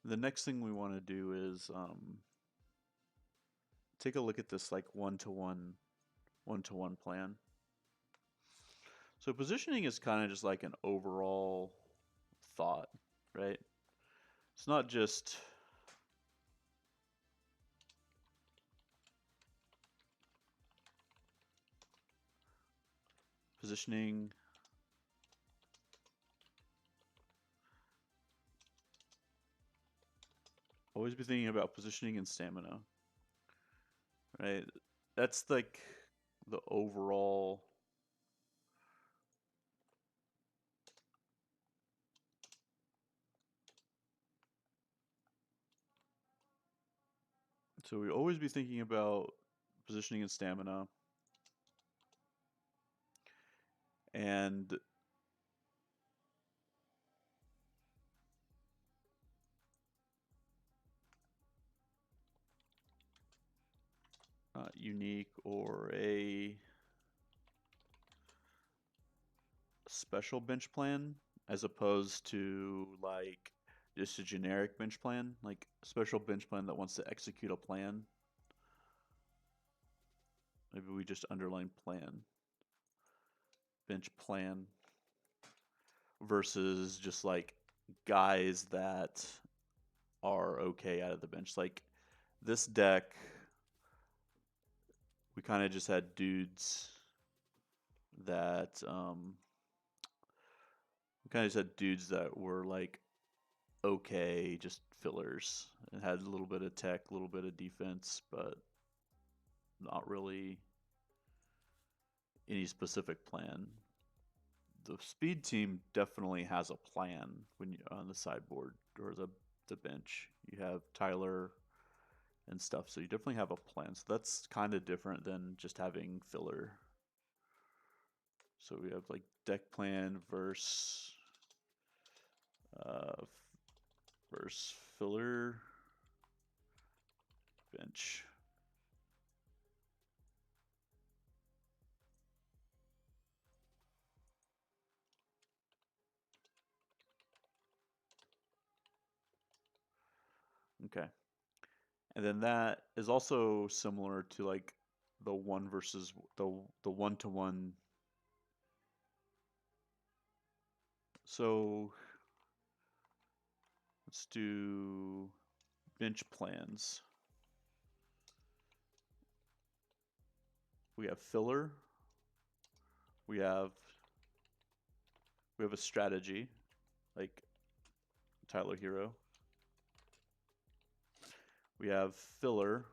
The next thing we want to do is take a look at this like one-to-one plan. So positioning is kind of just like an overall thought, right? It's not just positioning. Always be thinking about positioning and stamina, right? That's like the overall. So we always be thinking about positioning and stamina, and unique or a special bench plan as opposed to like just a generic bench plan, like a special bench plan that wants to execute a plan. Maybe we just underline plan, bench plan versus just like guys that are okay out of the bench. Like this deck, we kind of just had dudes that we kind of just had dudes that were like okay, just fillers and had a little bit of tech, a little bit of defense, but not really any specific plan. The speed team definitely has a plan when you on the sideboard or the bench. You have Tyler and stuff, so you definitely have a plan. So that's kind of different than just having filler. So we have like deck plan uh, versus filler bench. Okay. And then that is also similar to like the one versus the one-to-one. So let's do bench plans. We have filler. We have we have a strategy like Tyler Hero. We have filler,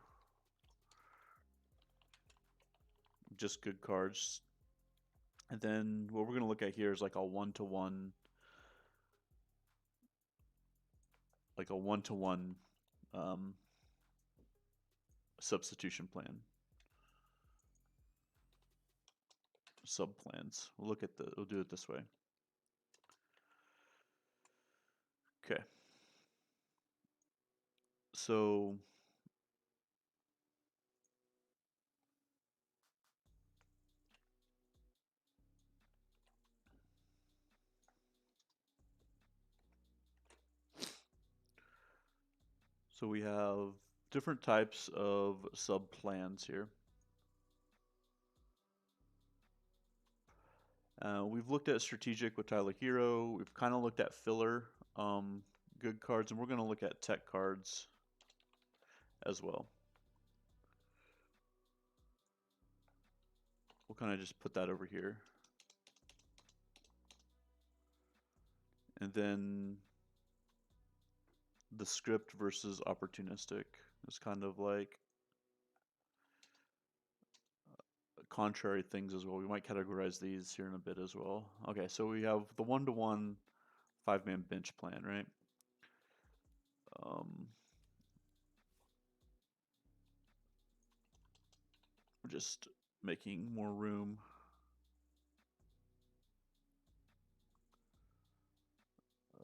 just good cards. And then what we're going to look at here is like a one-to-one um, substitution plan, sub plans. We'll do it this way. Okay. So we have different types of sub plans here. We've looked at strategic with Tyler Hero. We've kind of looked at filler, good cards, and we're going to look at tech cards as well. We'll kind of just put that over here. And then the script versus opportunistic is kind of like contrary things as well. We might categorize these here in a bit as well. Okay, so we have the one-to-one five-man bench plan, right? We're just making more room.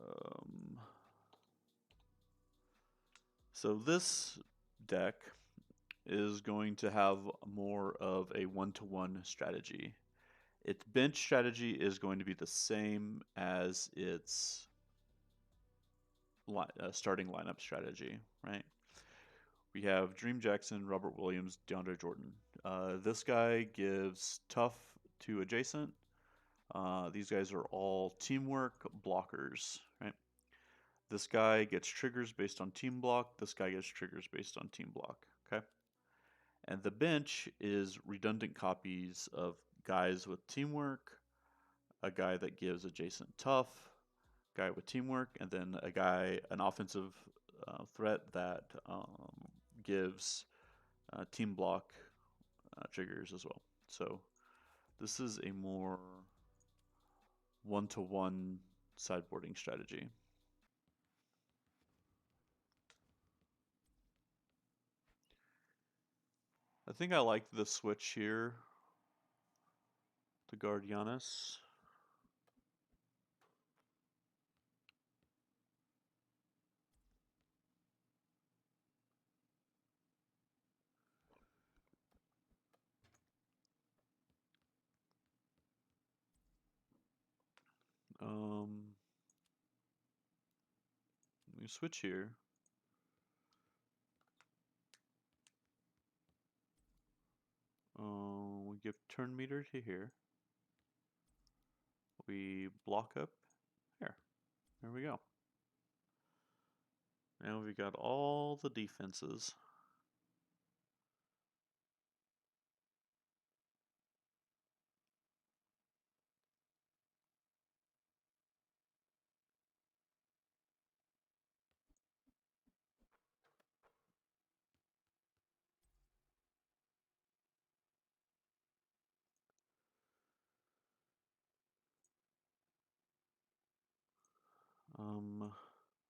Um, so this deck is going to have more of a one-to-one strategy. Its bench strategy is going to be the same as its starting lineup strategy, right? We have Dream Jackson, Robert Williams, DeAndre Jordan. This guy gives tough to adjacent. These guys are all teamwork blockers, right? This guy gets triggers based on team block. This guy gets triggers based on team block. Okay. And the bench is redundant copies of guys with teamwork, a guy that gives adjacent tough, guy with teamwork, and then a guy, an offensive threat that gives team block triggers as well. So this is a more one-to-one sideboarding strategy. I think I like the switch here to guard Giannis. Let me switch here. We give turn meter to here. We block up here. There we go. Now we got all the defenses.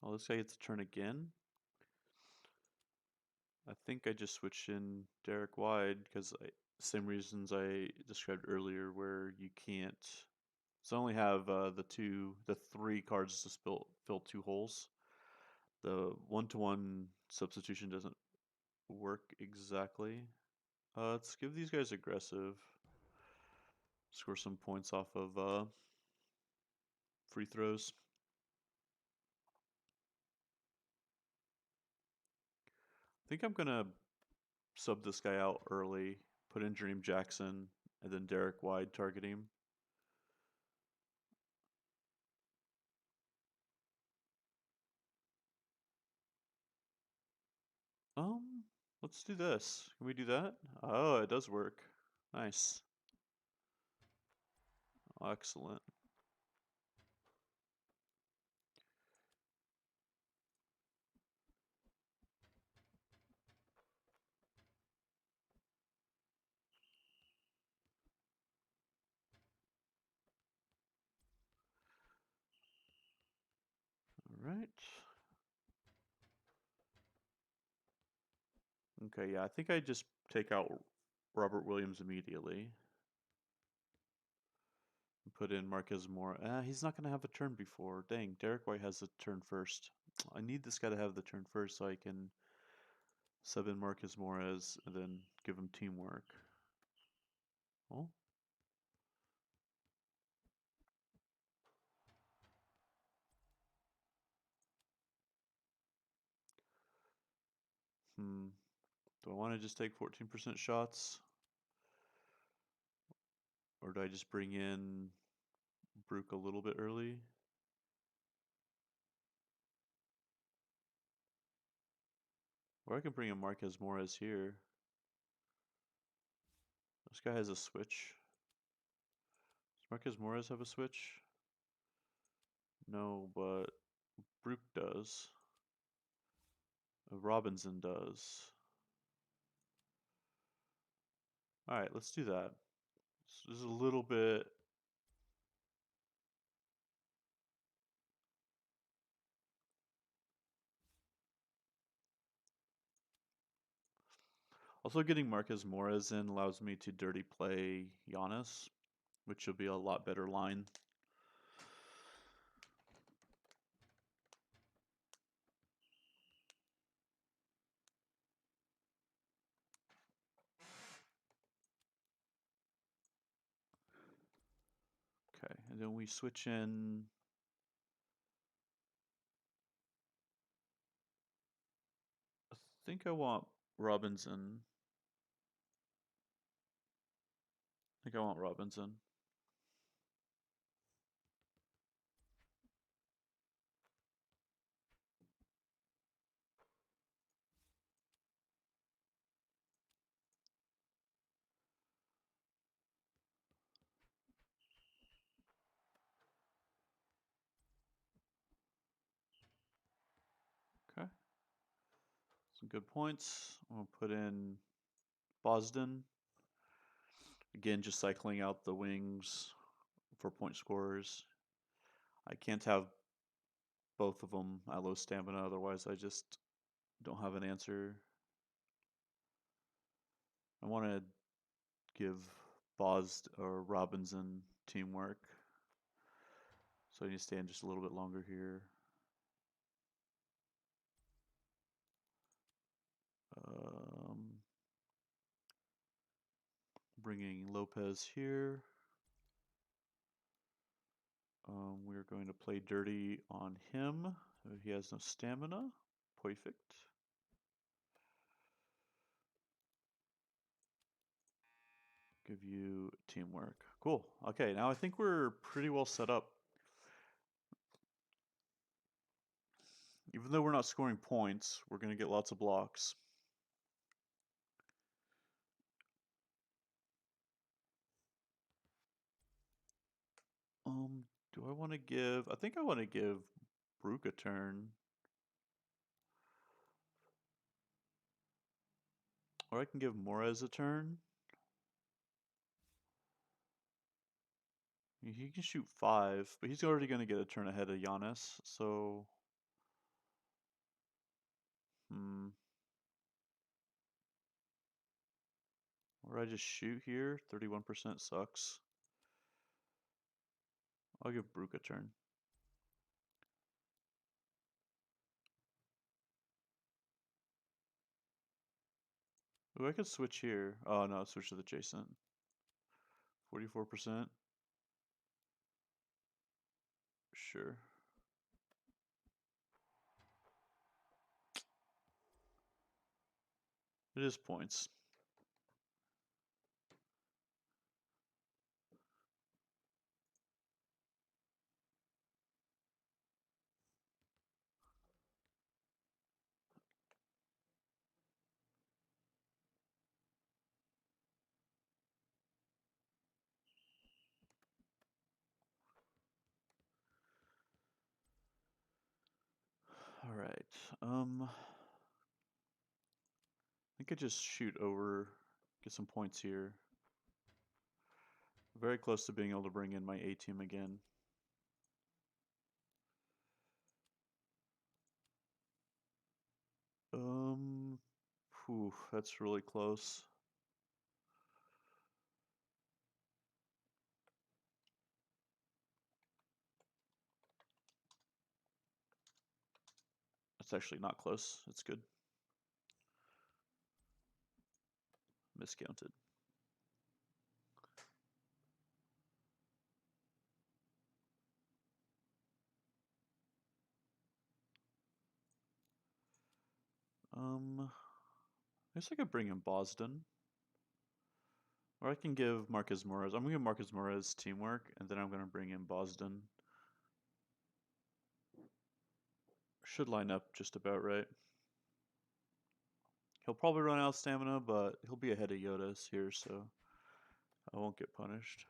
Oh, this guy gets a turn again. I think I just switched in Derek Wide because same reasons I described earlier, where you can't. So I only have the three cards to fill two holes. The one-to-one substitution doesn't work exactly. Let's give these guys aggressive. Score some points off of free throws. I think I'm gonna sub this guy out early, put in Dream Jackson, and then Derek Wide target him. Um, let's do this. Can we do that? Oh, it does work. Nice. Excellent. All right. Okay, yeah, I think I just take out Robert Williams immediately and put in Marquez Moore. He's not going to have a turn before. Dang, Derek White has the turn first. I need this guy to have the turn first so I can sub in Marcus Morez and then give him teamwork. Oh. Do I want to just take 14% shots? Or do I just bring in Brook a little bit early? Or I can bring in Marquez Morez here. This guy has a switch. Does Marquez Morez have a switch? No, but Brook does. Robinson does. Alright, let's do that. This is a little bit. Also, getting Marquez Morez in allows me to dirty play Giannis, which will be a lot better line. Okay, and then we switch in think I want Robinson. I think I want Robinson. Okay, some good points. I'm gonna put in Boston. Again, just cycling out the wings for point scorers. I can't have both of them at low stamina, otherwise I just don't have an answer. I want to give Bosd or Robinson teamwork, so I need to stand just a little bit longer here. Um, Bringing Lopez here. We're going to play dirty on him. He has no stamina. Perfect. Give you teamwork. Cool. Okay, now I think we're pretty well set up. Even though we're not scoring points, we're going to get lots of blocks. Do I want to give... I think I want to give Brook a turn. Or I can give Morez a turn. He can shoot 5, but he's already going to get a turn ahead of Giannis, so... Hmm. Or I just shoot here. 31% sucks. I'll give Brook a turn. Ooh, I could switch here. Oh no, switch to the adjacent. 44%. Sure. It is points. All right. I could just shoot over, get some points here. Very close to being able to bring in my A team again. That's really close. That's actually not close. It's good. Miscounted. I guess I could bring in Boston. Or I can give Marcus Morez. I'm gonna give Marcus Morez teamwork, and then I'm gonna bring in Boston. Should line up just about right. He'll probably run out of stamina, but he'll be ahead of Yoda's here, so I won't get punished.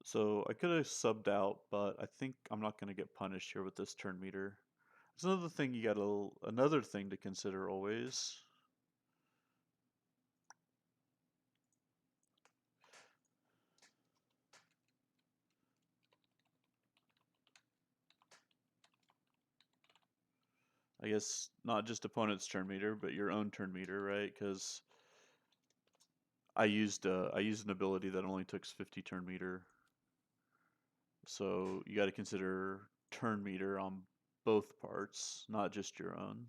So I could have subbed out, but I think I'm not going to get punished here with this turn meter. There's another thing another thing to consider always. I guess not just opponent's turn meter, but your own turn meter, right? Because I used an ability that only took 50 turn meter, so you got to consider turn meter on both parts, not just your own,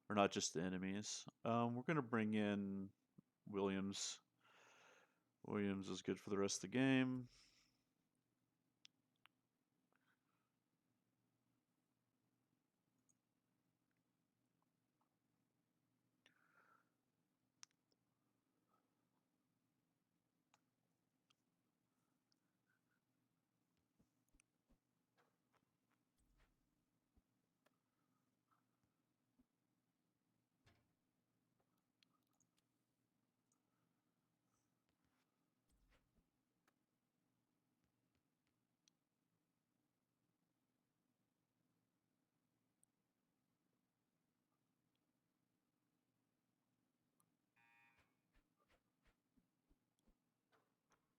or not just the enemies. We're gonna bring in Williams. Williams is good for the rest of the game.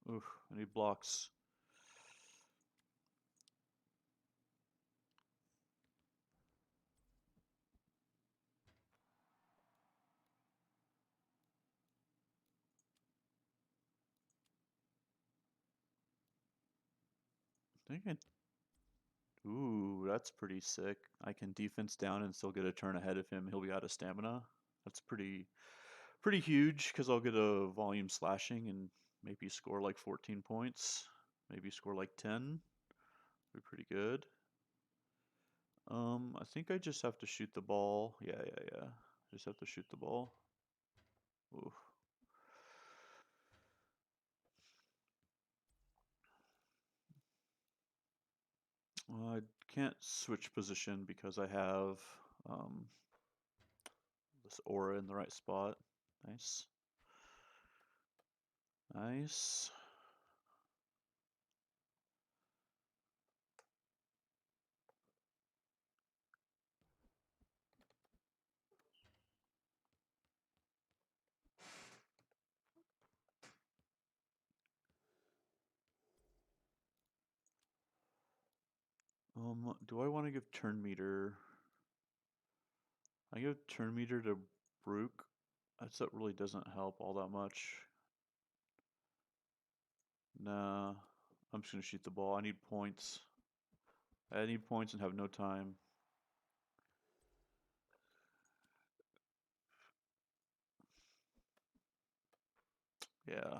Oof, I need blocks. I think ooh, that's pretty sick. I can defense down and still get a turn ahead of him. He'll be out of stamina. That's pretty huge because I'll get a volume slashing and maybe score like 14 points. Maybe score like 10. Be pretty good. I think I just have to shoot the ball. Yeah. Just have to shoot the ball. Oof. I can't switch position because I have um, this aura in the right spot. Nice. Nice. Do I want to give turn meter? I give turn meter to Brook. That really doesn't help all that much. Nah, I'm just gonna shoot the ball. I need points. I need points and have no time. Yeah.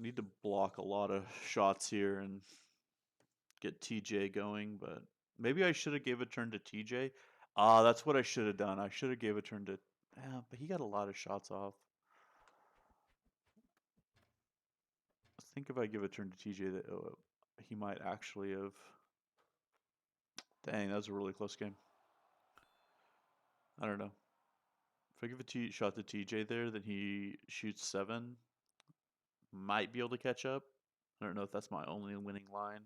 Need to block a lot of shots here and get TJ going, but maybe I should have gave a turn to TJ. That's what I should have done. I should have gave a turn to. Yeah, but he got a lot of shots off. I think if I give a turn to TJ, that he might actually have. Dang, that was a really close game. I don't know. If I give a shot to TJ there, then he shoots 7. Might be able to catch up. I don't know if that's my only winning line,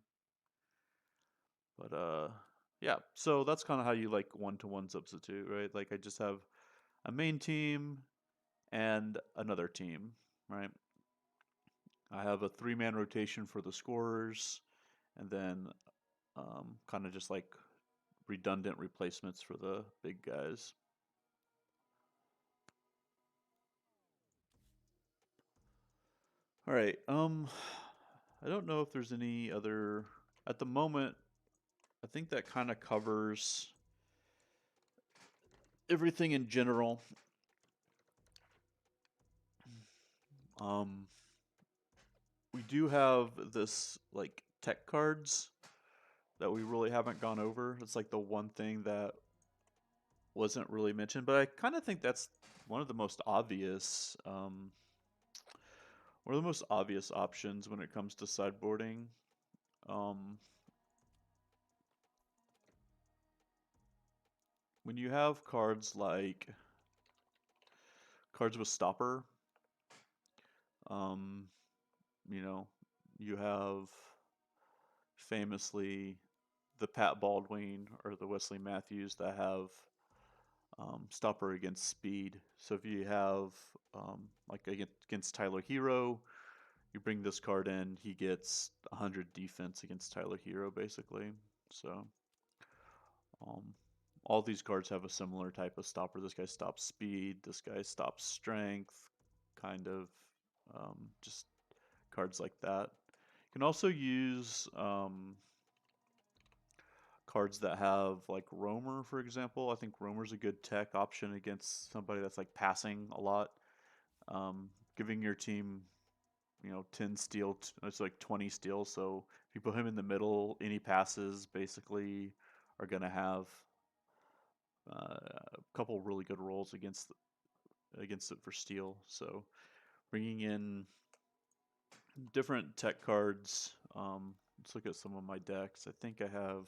but yeah. So that's kind of how you like one-to-one substitute, right? Like I just have a main team and another team, right? I have a 3-man rotation for the scorers, and then kind of just like redundant replacements for the big guys. All right. I don't know if there's any other at the moment. I think that kind of covers everything in general. Um, we do have this like tech cards that we really haven't gone over. It's like the one thing that wasn't really mentioned, but I kind of think that's one of the most obvious. One of the most obvious options when it comes to sideboarding. Um, when you have cards like cards with stopper, um, you know, you have famously the Pat Baldwin or the Wesley Matthews that have stopper against speed. So if you have like against Tyler Hero, you bring this card in, he gets 100 defense against Tyler Hero basically. So um, all these cards have a similar type of stopper. This guy stops speed. This guy stops strength. Kind of just cards like that. You can also use cards that have like Roamer, for example. I think Roamer's a good tech option against somebody that's like passing a lot. Giving your team, 10 steel, it's like 20 steel. So if you put him in the middle, any passes basically are going to have a couple really good rolls against it for steel. So bringing in different tech cards. Let's look at some of my decks. I think I have.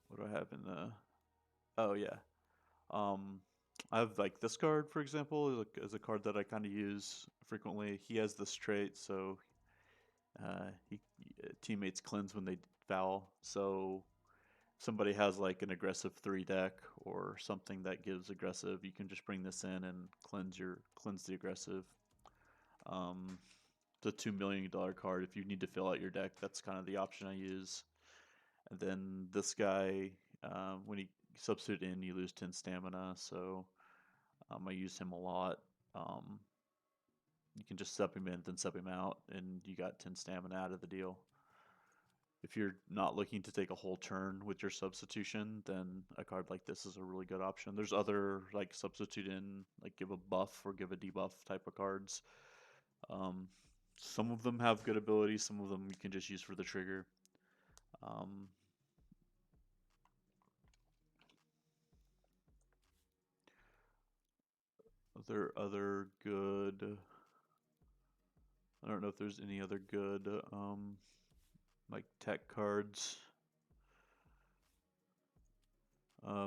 What do I have in the? Oh yeah. Um, I have like this card, for example, is a card that I kind of use frequently. He has this trait, so he teammates cleanse when they foul. So somebody has like an aggressive 3 deck or something that gives aggressive, you can just bring this in and cleanse the aggressive. Um, the $2 million card, if you need to fill out your deck, that's kind of the option I use. And then this guy, when he substitute in, you lose 10 stamina, so I use him a lot. Um, you can just sub him in, then sub him out, and you got 10 stamina out of the deal. If you're not looking to take a whole turn with your substitution, then a card like this is a really good option. There's other like substitute in, like give a buff or give a debuff type of cards. Um, some of them have good abilities, some of them you can just use for the trigger. Um, other good. I don't know if there's any other good like tech cards.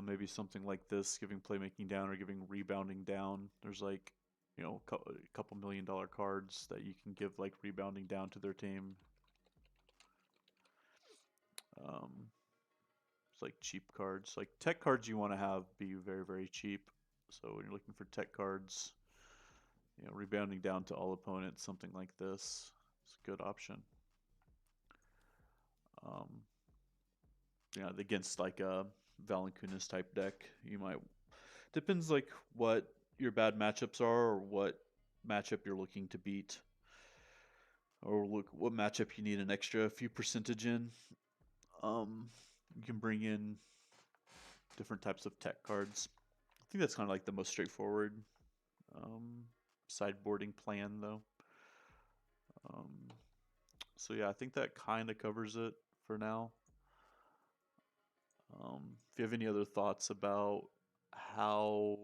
Maybe something like this, giving playmaking down or giving rebounding down. There's like, a couple $1 million cards that you can give like rebounding down to their team. Um, it's like cheap cards. Like tech cards you want to have be very, very cheap. So when you're looking for tech cards, rebounding down to all opponents, something like this is a good option. Um, against like a Valenkunas type deck, you might depends like what your bad matchups are or what matchup you're looking to beat or look what matchup you need an extra few percentage in. You can bring in different types of tech cards. I think that's kind of like the most straightforward um, sideboarding plan though. Um, so yeah, I think that kind of covers it for now. If you have any other thoughts about how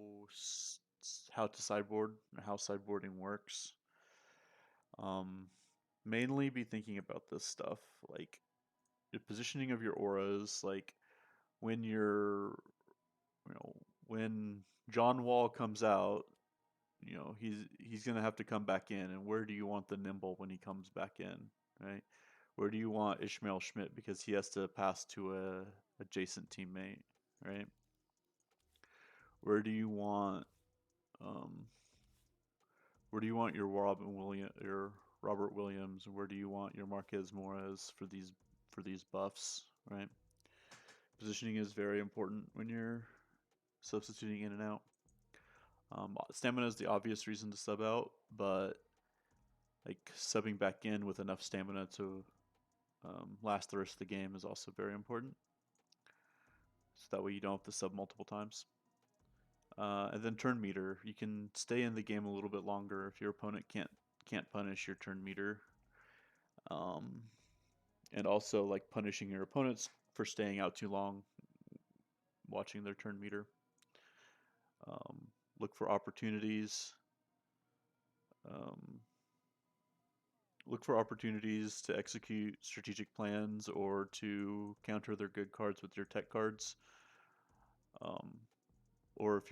how to sideboard or how sideboarding works, um, mainly be thinking about this stuff like the positioning of your auras, like when you're, you know, when John Wall comes out, he's gonna have to come back in, and where do you want the nimble when he comes back in, right? Where do you want Ishmael Schmidt because he has to pass to a adjacent teammate, right? Where do you want um, where do you want your Robert Williams? Where do you want your Marquez Morez for these buffs, right? Positioning is very important when you're substituting in and out. Stamina is the obvious reason to sub out, but like subbing back in with enough stamina to last the rest of the game is also very important. So that way you don't have to sub multiple times. And then turn meter. You can stay in the game a little bit longer if your opponent can't punish your turn meter. Um, and also like punishing your opponents for staying out too long, watching their turn meter. Um, look for opportunities. Um, look for opportunities to execute strategic plans or to counter their good cards with your tech cards. Um, or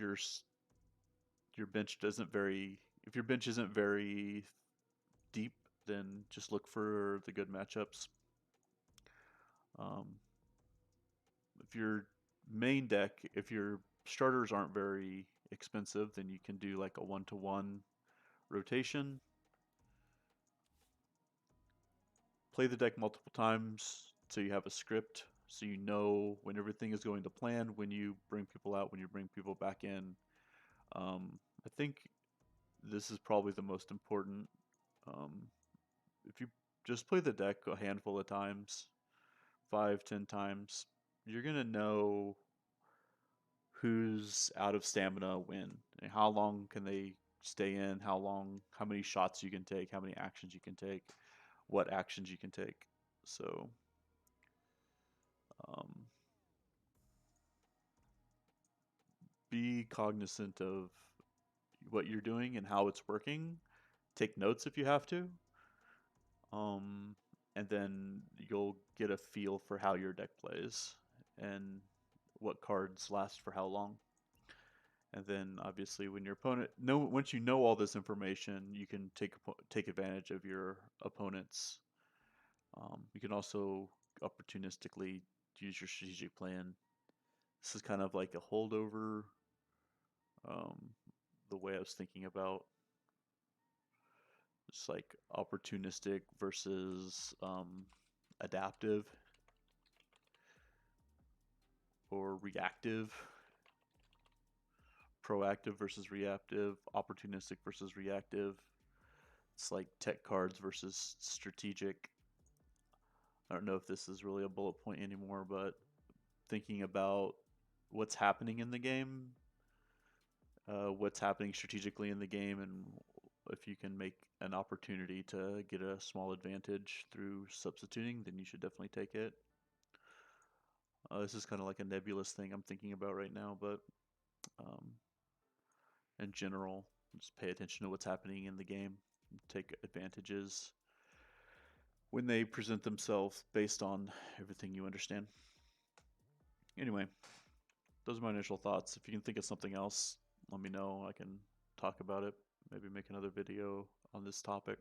your bench doesn't very if your bench isn't very deep, then just look for the good matchups. Um, if your if your starters aren't very expensive, then you can do like a 1-to-1 rotation. Play the deck multiple times so you have a script, so you know when everything is going to plan, when you bring people out, when you bring people back in. I think this is probably the most important. Um, if you just play the deck a handful of times, 5, 10 times, you're gonna know who's out of stamina when, and how long can they stay in, how many shots you can take, how many actions you can take, what actions you can take. So, um, be cognizant of what you're doing and how it's working. Take notes if you have to. Um, and then you'll get a feel for how your deck plays and what cards last for how long. And then obviously when your opponent once you know all this information, you can take advantage of your opponents. You can also opportunistically use your strategic plan. This is kind of like a holdover. Um, the way I was thinking about just like opportunistic versus adaptive or reactive, proactive versus reactive, opportunistic versus reactive. It's like tech cards versus strategic. I don't know if this is really a bullet point anymore, but thinking about what's happening in the game, what's happening strategically in the game, and if you can make an opportunity to get a small advantage through substituting, then you should definitely take it. This is kind of like a nebulous thing I'm thinking about right now, but um, in general, just pay attention to what's happening in the game, take advantages when they present themselves based on everything you understand. Anyway, those are my initial thoughts. If you can think of something else, let me know. I can talk about it. Maybe make another video on this topic.